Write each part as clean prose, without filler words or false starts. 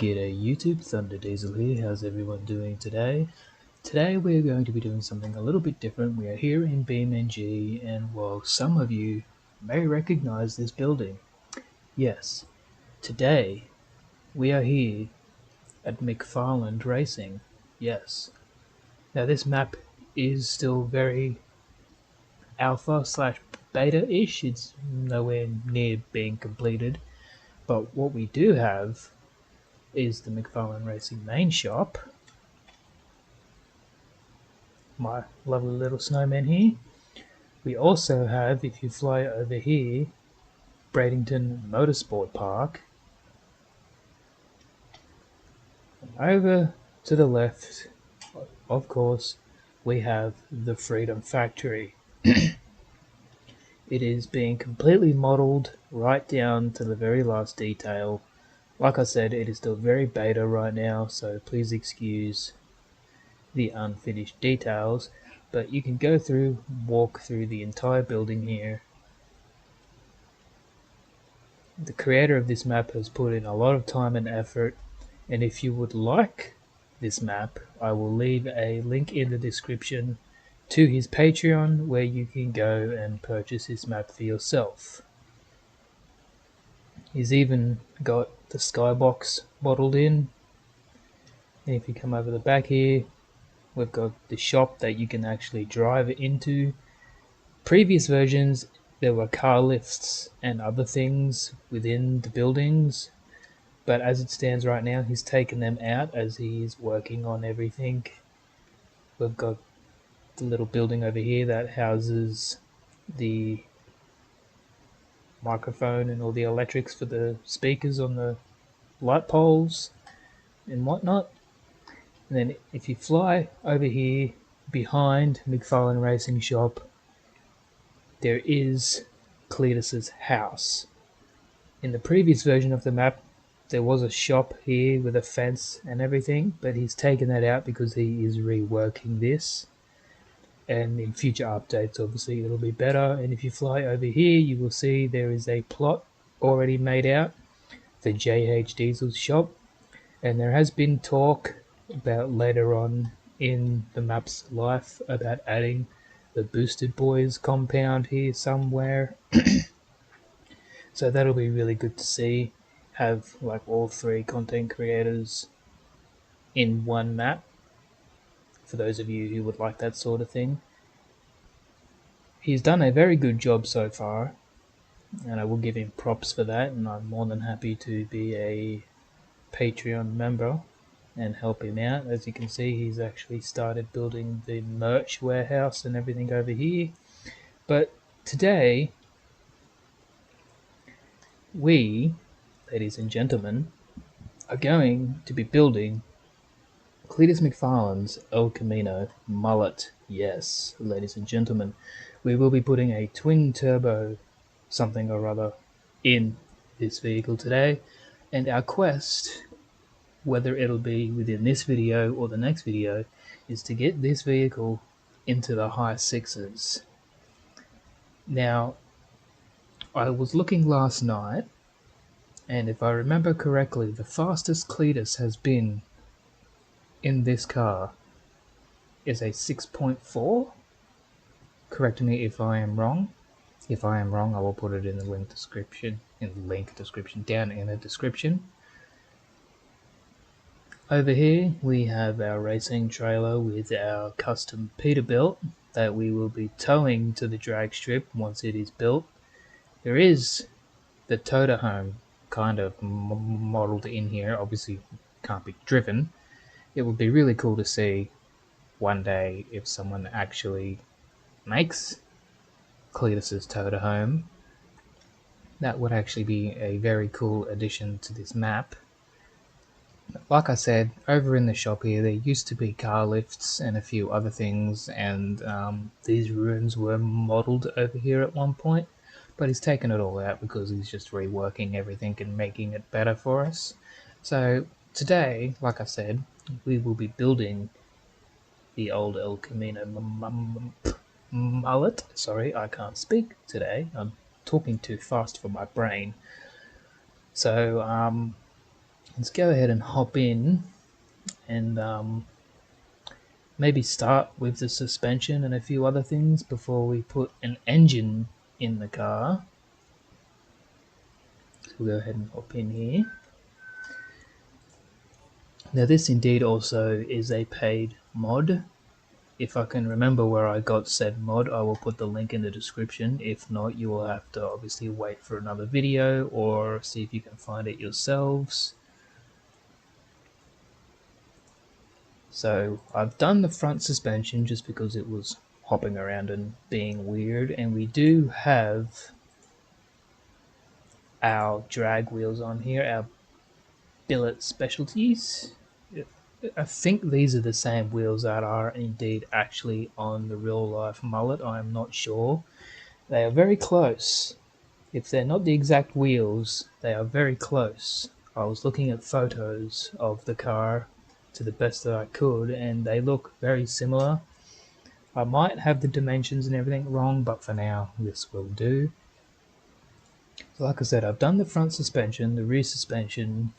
G'day YouTube, Thunder Diesel here. How's everyone doing today? Today we're going to be doing something a little bit different. We are here in BeamNG, and while some of you may recognize this building, yes, today we are here at Mcfarland Racing. Yes. Now this map is still very alpha slash beta-ish. It's nowhere near being completed. But what we do have is the Mcfarland Racing main shop. My lovely little snowman here. We also have, if you fly over here, Bradenton Motorsport Park. Over to the left, of course, we have the Freedom Factory. It is being completely modelled right down to the very last detail. Like I said, it is still very beta right now, so please excuse the unfinished details, but you can go through, walk through the entire building here. The creator of this map has put in a lot of time and effort, and if you would like this map, I will leave a link in the description to his Patreon where you can go and purchase this map for yourself. He's even got the skybox modelled in, and if you come over the back here, we've got the shop that you can actually drive into. Previous versions, there were car lifts and other things within the buildings, but as it stands right now, he's taken them out as he is working on everything. We've got the little building over here that houses the microphone and all the electrics for the speakers on the light poles and whatnot. And then if you fly over here behind Mcfarland Racing Shop, there is Cleetus's house. In the previous version of the map, there was a shop here with a fence and everything, but he's taken that out because he is reworking this. And in future updates, obviously, it'll be better. And if you fly over here, you will see there is a plot already made out for JH Diesel's shop. And there has been talk about later on in the map's life about adding the Boosted Boys compound here somewhere. So that'll be really good to see, have like all three content creators in one map, for those of you who would like that sort of thing. He's done a very good job so far, and I will give him props for that, and I'm more than happy to be a Patreon member and help him out. As you can see, he's actually started building the merch warehouse and everything over here. But today, we, ladies and gentlemen, are going to be building Cleetus Mcfarland's El Camino Mullet. Yes, ladies and gentlemen, we will be putting a twin turbo something or other in this vehicle today, and our quest, whether it'll be within this video or the next video, is to get this vehicle into the high sixes. Now, I was looking last night, and if I remember correctly, the fastest Cleetus has been in this car is a 6.4. Correct me if I am wrong. If I am wrong, I will put it in the down in the description. Over here we have our racing trailer with our custom Peterbilt that we will be towing to the drag strip once it is built. There is the toter home kind of modelled in here. Obviously can't be driven. It would be really cool to see one day if someone actually makes Cleetus's toter home. That would actually be a very cool addition to this map. Like I said, over in the shop here, there used to be car lifts and a few other things, and these rooms were modelled over here at one point, but he's taken it all out because he's just reworking everything and making it better for us. So today, like I said, we will be building the old El Camino Mullet. Sorry, I can't speak today. I'm talking too fast for my brain. So let's go ahead and hop in and maybe start with the suspension and a few other things before we put an engine in the car. So we'll go ahead and hop in here. Now this indeed also is a paid mod. If I can remember where I got said mod, I will put the link in the description. If not, you will have to obviously wait for another video or see if you can find it yourselves. So I've done the front suspension just because it was hopping around and being weird, and we do have our drag wheels on here, our billet specialties. I think these are the same wheels that are indeed actually on the real life Mullet. I'm not sure. They are very close. If they're not the exact wheels, they are very close. I was looking at photos of the car to the best that I could, and they look very similar. I might have the dimensions and everything wrong, but for now this will do. So like I said, I've done the front suspension, the rear suspension.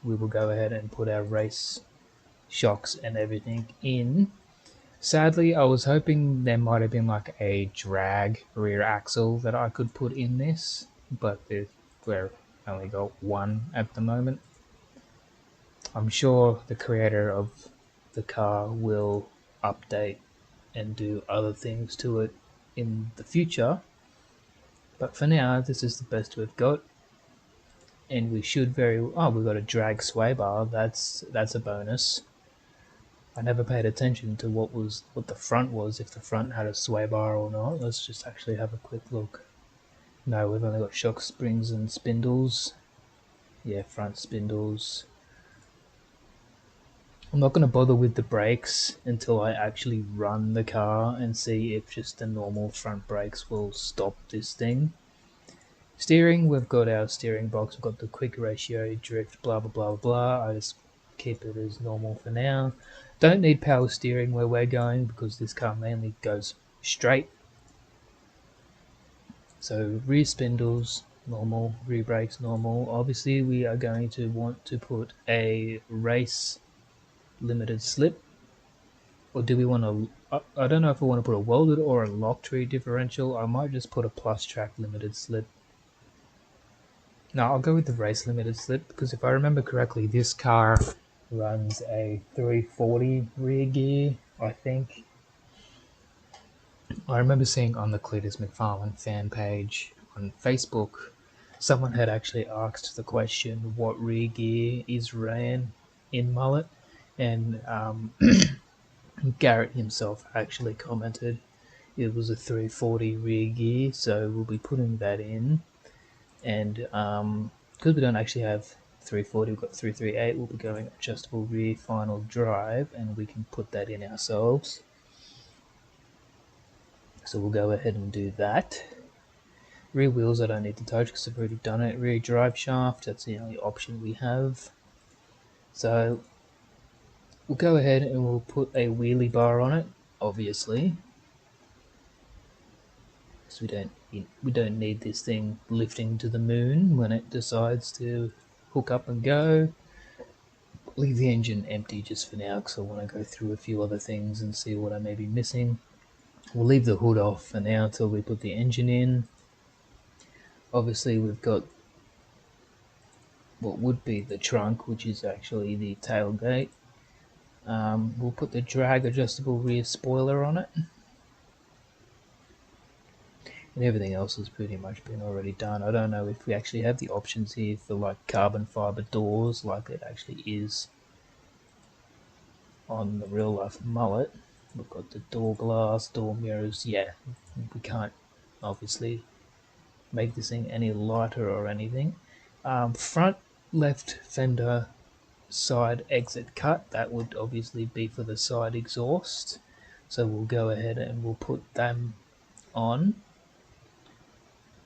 We will go ahead and put our race shocks and everything in. Sadly, I was hoping there might have been like a drag rear axle that I could put in this, but we've only got one at the moment. I'm sure the creator of the car will update and do other things to it in the future, but for now this is the best we've got. And we should we've got a drag sway bar. That's a bonus. I never paid attention to what the front was, if the front had a sway bar or not. Let's just actually have a quick look. No, we've only got shock springs and spindles. Yeah, front spindles. I'm not going to bother with the brakes until I actually run the car and see if just the normal front brakes will stop this thing. Steering, we've got our steering box, we've got the quick ratio, drift, blah blah blah blah. I just keep it as normal for now. Don't need power steering where we're going because this car mainly goes straight. So rear spindles, normal, rear brakes, normal. Obviously we are going to want to put a race limited slip. Or do we want to, I don't know if I want to put a welded or a locked rear differential. I might just put a plus track limited slip. No, I'll go with the race limited slip because if I remember correctly, this car runs a 340 rear gear, I think. I remember seeing on the Cleetus Mcfarland fan page on Facebook, someone had actually asked the question what rear gear is ran in Mullet, and Garrett himself actually commented it was a 340 rear gear, so we'll be putting that in. And because we don't actually have 340, we've got 338, we'll be going adjustable rear final drive, and we can put that in ourselves. So we'll go ahead and do that. Rear wheels I don't need to touch because I've already done it. Rear drive shaft, that's the only option we have. So we'll go ahead and we'll put a wheelie bar on it, obviously. Because we don't need this thing lifting to the moon when it decides to hook up and go. Leave the engine empty just for now because I want to go through a few other things and see what I may be missing. We'll leave the hood off for now until we put the engine in. Obviously we've got what would be the trunk, which is actually the tailgate. We'll put the drag adjustable rear spoiler on it. And everything else has pretty much been already done. I don't know if we actually have the options here for like carbon fiber doors like it actually is on the real life Mullet. We've got the door glass, door mirrors. Yeah, we can't obviously make this thing any lighter or anything. Front left fender side exit cut, that would obviously be for the side exhaust. So we'll go ahead and we'll put them on.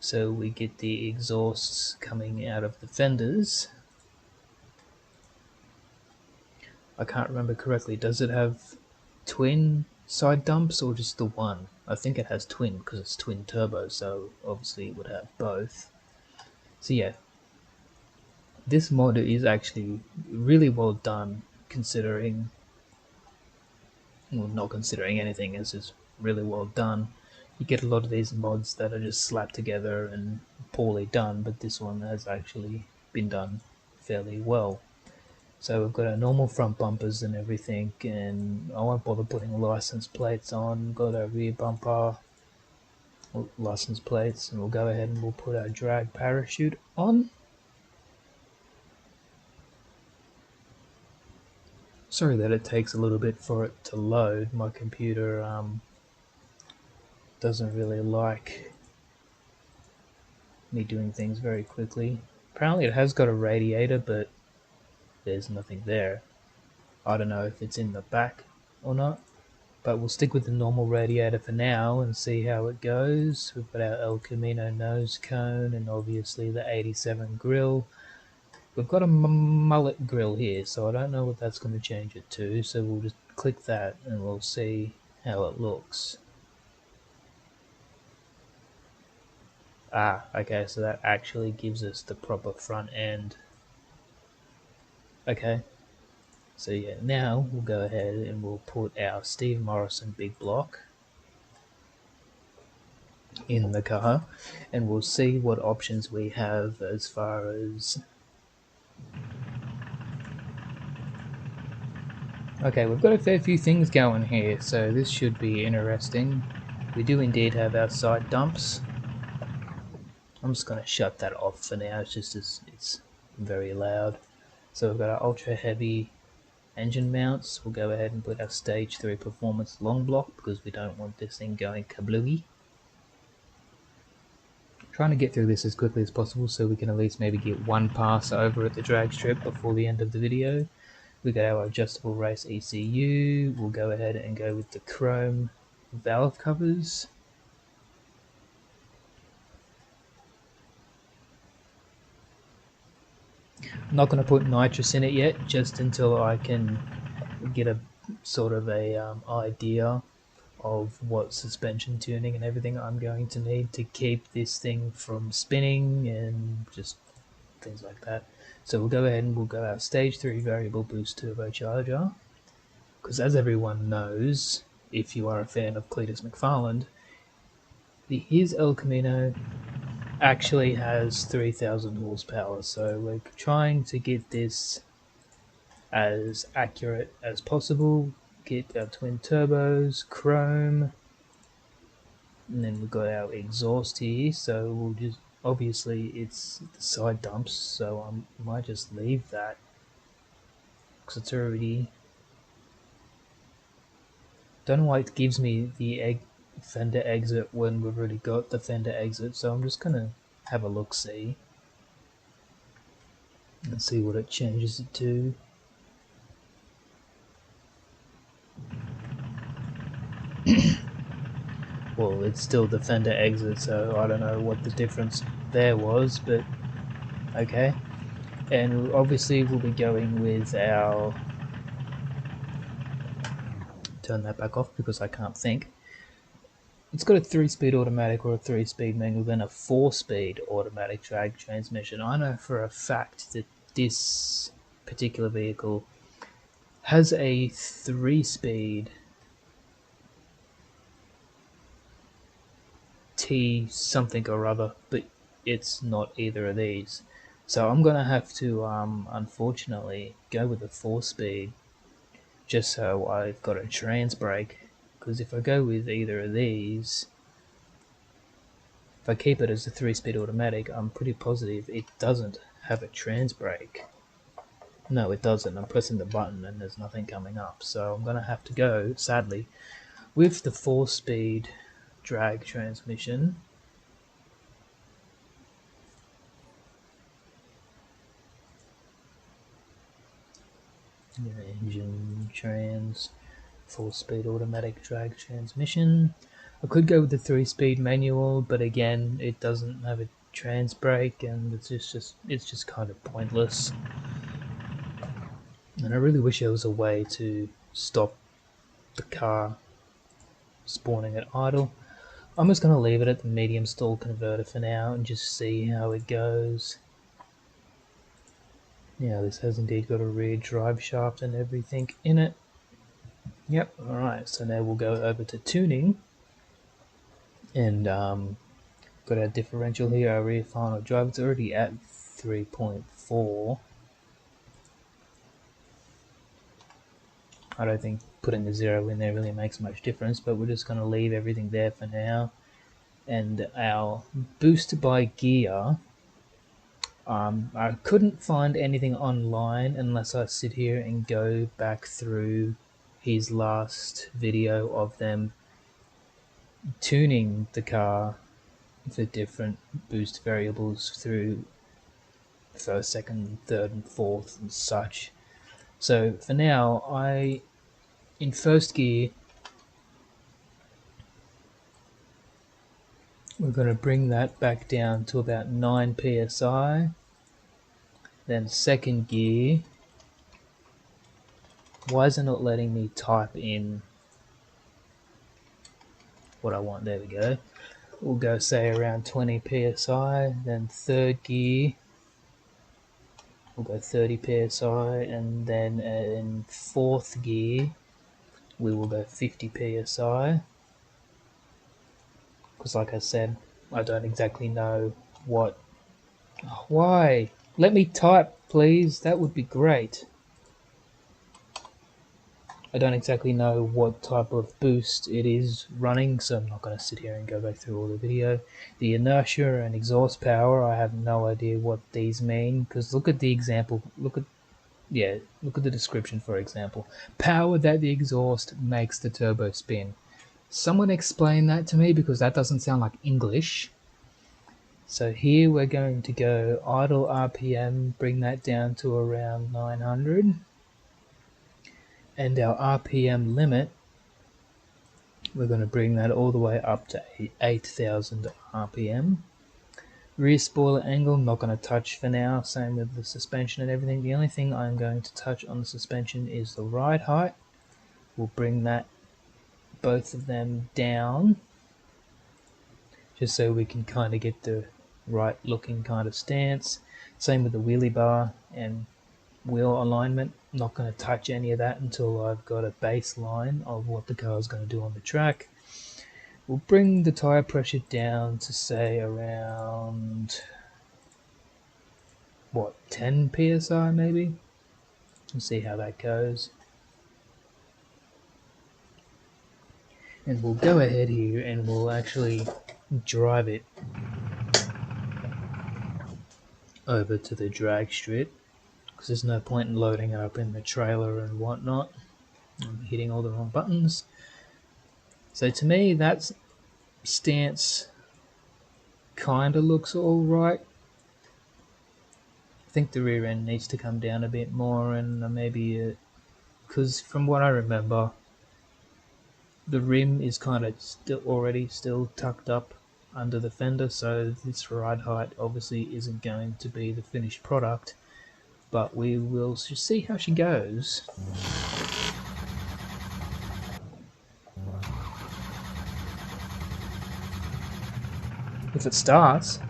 So we get the exhausts coming out of the fenders. I can't remember correctly, does it have twin side dumps or just the one? I think it has twin because it's twin turbo, so obviously it would have both. So yeah, This mod is actually really well done, considering, well, not considering anything, it's just really well done. You get a lot of these mods that are just slapped together and poorly done, but this one has actually been done fairly well. So we've got our normal front bumpers and everything, and I won't bother putting license plates on. Got our rear bumper license plates, and we'll go ahead and we'll put our drag parachute on. Sorry that it takes a little bit for it to load. My computer doesn't really like me doing things very quickly. Apparently it has got a radiator, but there's nothing there. I don't know if it's in the back or not, but we'll stick with the normal radiator for now and see how it goes. We've got our El Camino nose cone and obviously the 87 grill. We've got a mullet grill here, so I don't know what that's going to change it to, so we'll just click that and we'll see how it looks. Ah, okay, so that actually gives us the proper front end. Okay, so yeah, now we'll go ahead and we'll put our Steve Morrison big block in the car, and we'll see what options we have as far as... Okay, we've got a fair few things going here, so this should be interesting. We do indeed have our side dumps. I'm just going to shut that off for now, it's very loud. So we've got our ultra heavy engine mounts. We'll go ahead and put our stage 3 performance long block because we don't want this thing going kablooey. Trying to get through this as quickly as possible so we can at least maybe get one pass over at the drag strip before the end of the video. We got our adjustable race ECU. We'll go ahead and go with the chrome valve covers. I'm not going to put nitrous in it yet, just until I can get a sort of a idea of what suspension tuning and everything I'm going to need to keep this thing from spinning and just things like that. So we'll go ahead and we'll go our stage 3 variable boost turbocharger, because as everyone knows, if you are a fan of Cleetus Mcfarland, his El Camino actually has 3000 horsepower, so we're trying to get this as accurate as possible. Get our twin turbos, chrome, and then we've got our exhaust here, so we'll just, obviously it's the side dumps, so I might just leave that because it's already... Don't know why it gives me the fender exit when we've already got the fender exit, so I'm just gonna have a look see and see what it changes it to. Well, it's still the fender exit, so I don't know what the difference there was, but okay. And obviously we'll be going with our... Turn that back off because I can't think. It's got a 3-speed automatic or a 3-speed manual, then a 4-speed automatic drag transmission. I know for a fact that this particular vehicle has a 3-speed T something or other, but it's not either of these. So I'm gonna have to unfortunately go with a 4-speed just so I've got a trans brake, because if I go with either of these, if I keep it as a 3-speed automatic, I'm pretty positive it doesn't have a trans brake. No, it doesn't. I'm pressing the button and there's nothing coming up, so I'm gonna have to go, sadly, with the 4-speed drag transmission. Engine, trans, 4-speed automatic drag transmission. I could go with the 3-speed manual, but again, it doesn't have a trans brake, and it's just kind of pointless. And I really wish there was a way to stop the car spawning at idle. I'm just going to leave it at the medium stall converter for now and just see how it goes. Now this has indeed got a rear drive shaft and everything in it. Yep, alright, so now we'll go over to tuning, and got our differential here, our rear final drive. It's already at 3.4. I don't think putting the 0 in there really makes much difference, but we're just going to leave everything there for now. And our boost by gear, I couldn't find anything online unless I sit here and go back through his last video of them tuning the car for different boost variables through first, second, third and fourth and such. So for now, in first gear, we're going to bring that back down to about 9 psi. Then second gear, why is it not letting me type in what I want? There we go. We'll go say around 20 psi. Then third gear, we'll go 30 psi. And then in fourth gear, we will go 50 psi. Because like I said, I don't exactly know what... Why? Let me type, please. That would be great. I don't exactly know what type of boost it is running, so I'm not going to sit here and go back through all the video. The inertia and exhaust power, I have no idea what these mean, because look at the example. Look at the description, for example. Power that the exhaust makes the turbo spin. Someone explain that to me, because that doesn't sound like English. So here we're going to go idle RPM, bring that down to around 900. And our RPM limit, we're going to bring that all the way up to 8,000 RPM. Rear spoiler angle, not going to touch for now, same with the suspension and everything. The only thing I'm going to touch on the suspension is the ride height. We'll bring that, both of them down, just so we can kind of get the right looking kind of stance. Same with the wheelie bar and wheel alignment. Not going to touch any of that until I've got a baseline of what the car is going to do on the track. We'll bring the tire pressure down to say around, what, 10 psi maybe? We'll see how that goes. And we'll go ahead here and we'll actually drive it over to the drag strip, because there's no point in loading it up in the trailer and whatnot. I'm hitting all the wrong buttons. So to me, that stance kind of looks alright. I think the rear end needs to come down a bit more, and maybe, because from what I remember, the rim is kind of still tucked up under the fender, so this ride height obviously isn't going to be the finished product, but we will just see how she goes. If it starts.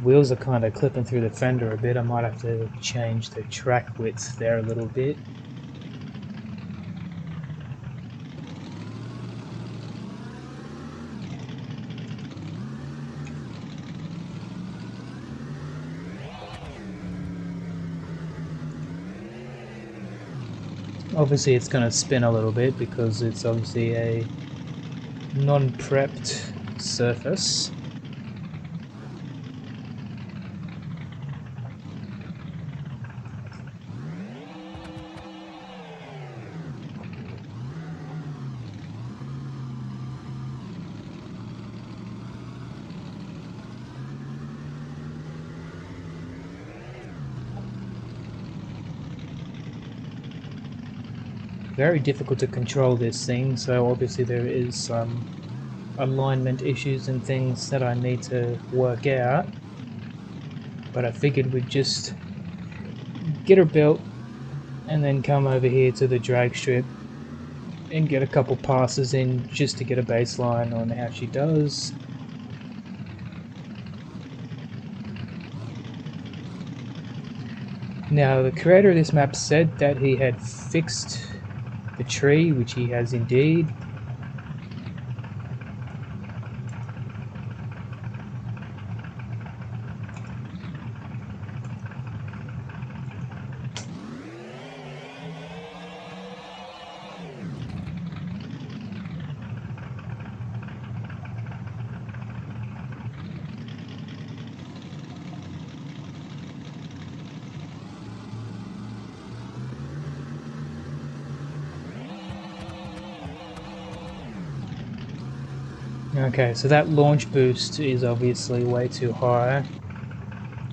Wheels are kind of clipping through the fender a bit. I might have to change the track width there a little bit. Obviously it's going to spin a little bit because it's obviously a non-prepped surface. Very difficult to control this thing, so obviously there is some alignment issues and things that I need to work out, but I figured we'd just get her built, and then come over here to the drag strip and get a couple passes in just to get a baseline on how she does. Now, the creator of this map said that he had fixed the tree, which he has indeed. Okay, so that launch boost is obviously way too high.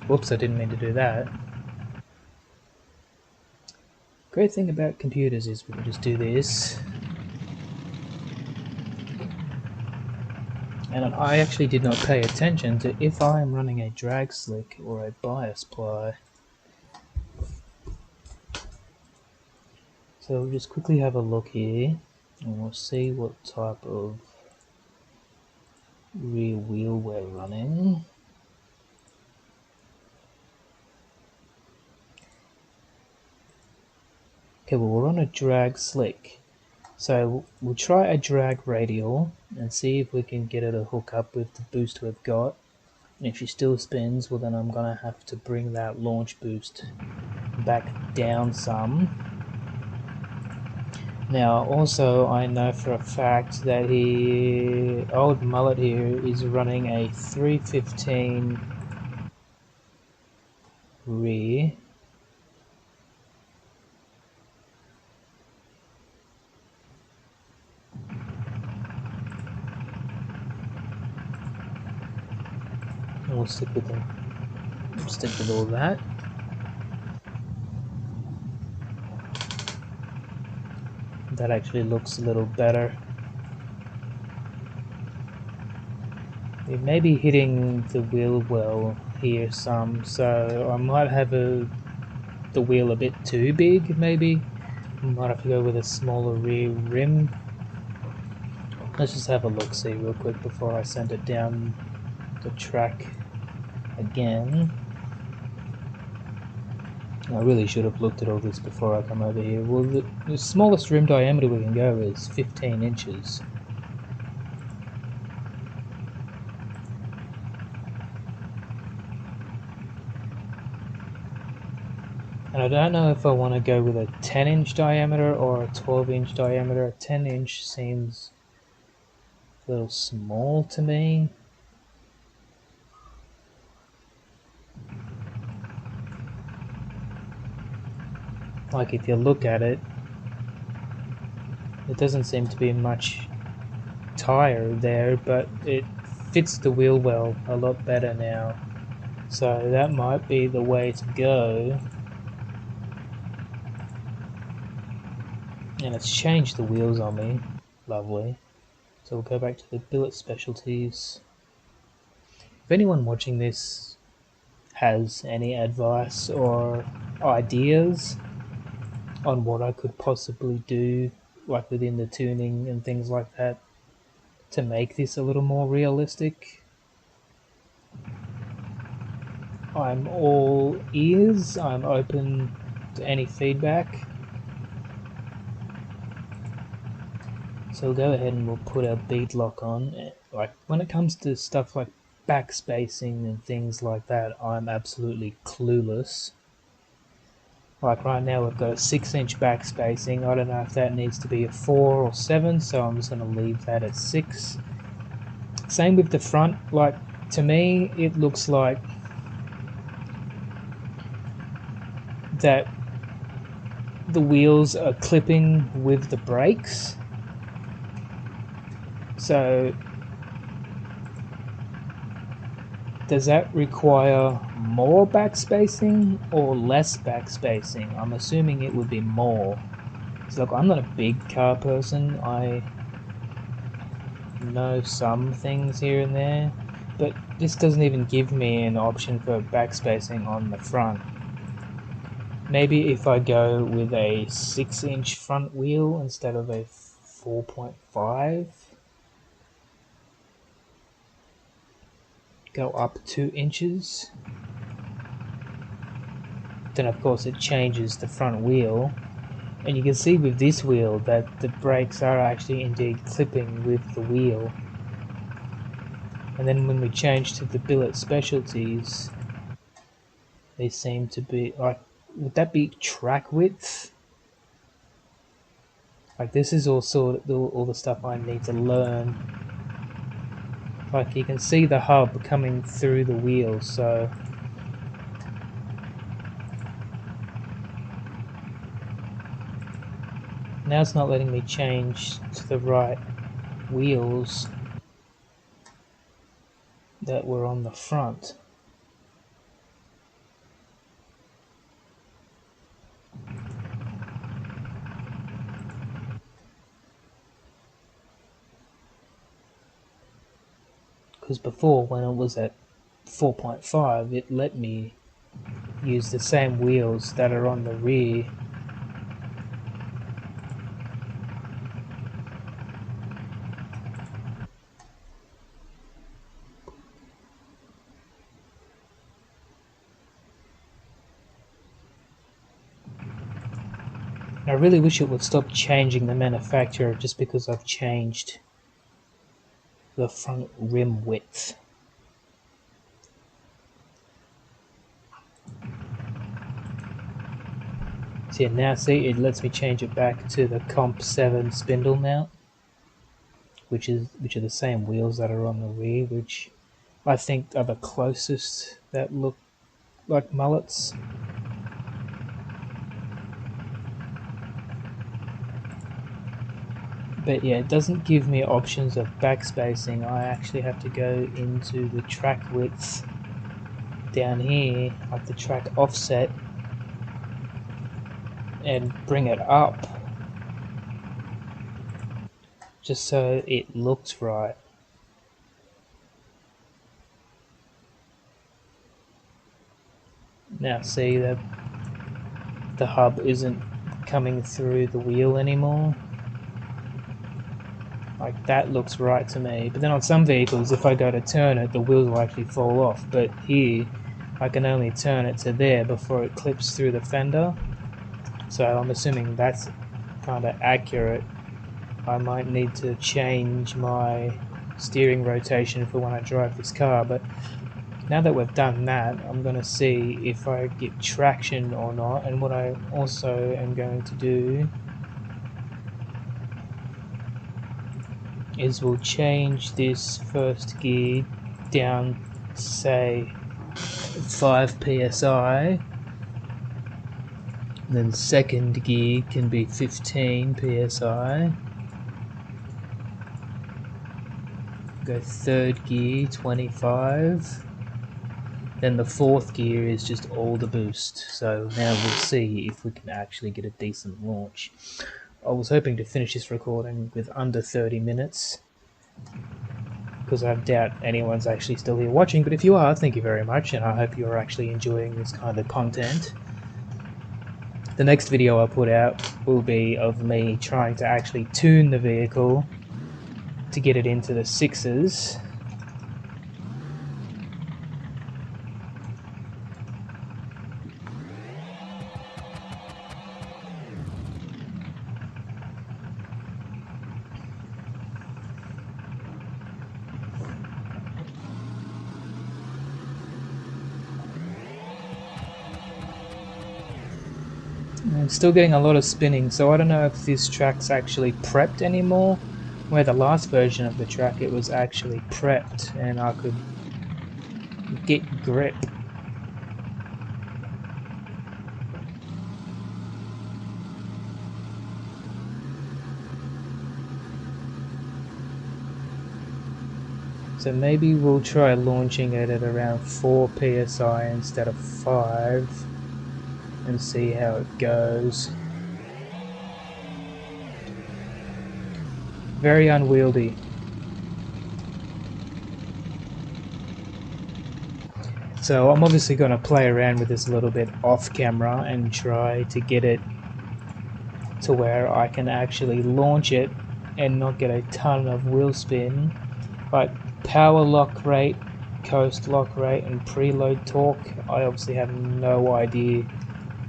Whoops, I didn't mean to do that. Great thing about computers is we can just do this. And I actually did not pay attention to if I am running a drag slick or a bias ply. So we'll just quickly have a look here and we'll see what type of rear wheel we're running. Okay, well we're on a drag slick. So we'll try a drag radial and see if we can get her to hook up with the boost we've got. And if she still spins, well then I'm going to have to bring that launch boost back down some. Now also I know for a fact that old Mullet here is running a 315 rear. And we'll stick with them. We'll stick with all that. That actually looks a little better. We may be hitting the wheel well here some, so I might have the wheel a bit too big maybe. I might have to go with a smaller rear rim. Let's just have a look see real quick before I send it down the track again. I really should have looked at all this before I come over here. Well, the smallest rim diameter we can go is 15 inches. And I don't know if I want to go with a 10-inch diameter or a 12-inch diameter. A 10-inch seems a little small to me. Like if you look at it, it doesn't seem to be much tire there, but it fits the wheel well a lot better now. So that might be the way to go. And it's changed the wheels on me. Lovely. So we'll go back to the billet specialties. If anyone watching this has any advice or ideas on what I could possibly do, like within the tuning and things like that, to make this a little more realistic, I'm all ears. I'm open to any feedback. So we'll go ahead and we'll put our bead lock on. Like when it comes to stuff like backspacing and things like that, I'm absolutely clueless. Like right now we've got a 6-inch backspacing. I don't know if that needs to be a 4 or 7, so I'm just going to leave that at 6. Same with the front. Like to me it looks like that the wheels are clipping with the brakes. So does that require more backspacing or less backspacing? I'm assuming it would be more. So look, I'm not a big car person. I know some things here and there, but this doesn't even give me an option for backspacing on the front. Maybe if I go with a 6-inch front wheel instead of a 4.5, go up 2 inches, then of course it changes the front wheel, and you can see with this wheel that the brakes are actually indeed clipping with the wheel. And then when we change to the billet specialties, they seem to be like, would that be track width? Like, this is also all the stuff I need to learn. Like, you can see the hub coming through the wheel, so now it's not letting me change to the right wheels that were on the front. Because before, when it was at 4.5, it let me use the same wheels that are on the rear. I really wish it would stop changing the manufacturer just because I've changed the front rim width. So yeah, now see, it lets me change it back to the Comp 7 spindle mount, which are the same wheels that are on the rear, which I think are the closest that look like mullets. But yeah, it doesn't give me options of backspacing. I actually have to go into the track width down here, like the track offset, and bring it up just so it looks right. Now see that the hub isn't coming through the wheel anymore. Like, that looks right to me. But then on some vehicles, if I go to turn it, the wheels will actually fall off. But here, I can only turn it to there before it clips through the fender. So I'm assuming that's kind of accurate. I might need to change my steering rotation for when I drive this car. But now that we've done that, I'm going to see if I get traction or not. And what I also am going to do is we'll change this first gear down to say 5 psi, and then second gear can be 15 psi, go third gear 25, then the fourth gear is just all the boost. So now we'll see if we can actually get a decent launch. I was hoping to finish this recording with under 30 minutes, because I doubt anyone's actually still here watching, but if you are, thank you very much, and I hope you're actually enjoying this kind of content. The next video I put out will be of me trying to actually tune the vehicle to get it into the 6s. I'm still getting a lot of spinning, so I don't know if this track's actually prepped anymore. Where the last version of the track, it was actually prepped and I could get grip. So maybe we'll try launching it at around 4 psi instead of 5 and see how it goes. Very unwieldy. So I'm obviously going to play around with this a little bit off camera and try to get it to where I can actually launch it and not get a ton of wheel spin. Like power lock rate, coast lock rate, and preload torque, I obviously have no idea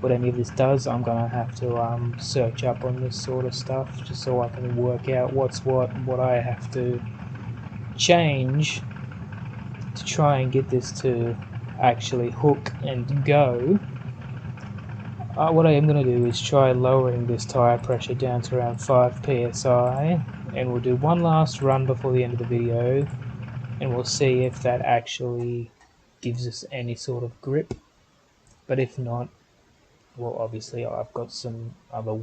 what any of this does. I'm gonna have to search up on this sort of stuff just so I can work out what's what I have to change to try and get this to actually hook and go. What I am going to do is try lowering this tyre pressure down to around 5 psi, and we'll do one last run before the end of the video, and we'll see if that actually gives us any sort of grip. But if not, well, obviously I've got some other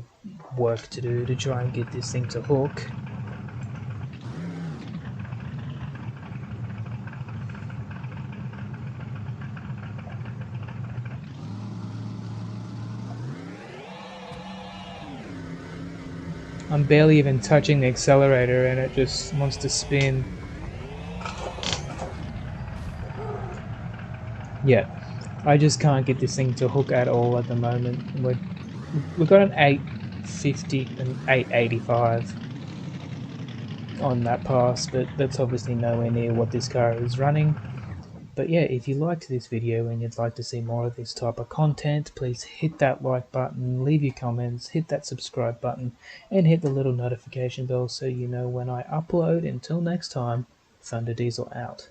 work to do to try and get this thing to hook. I'm barely even touching the accelerator and it just wants to spin. Yeah, I just can't get this thing to hook at all at the moment. We've got an 850 and 885 on that pass, but that's obviously nowhere near what this car is running. But yeah, if you liked this video and you'd like to see more of this type of content, please hit that like button, leave your comments, hit that subscribe button, and hit the little notification bell so you know when I upload. Until next time, Thunder Diesel out.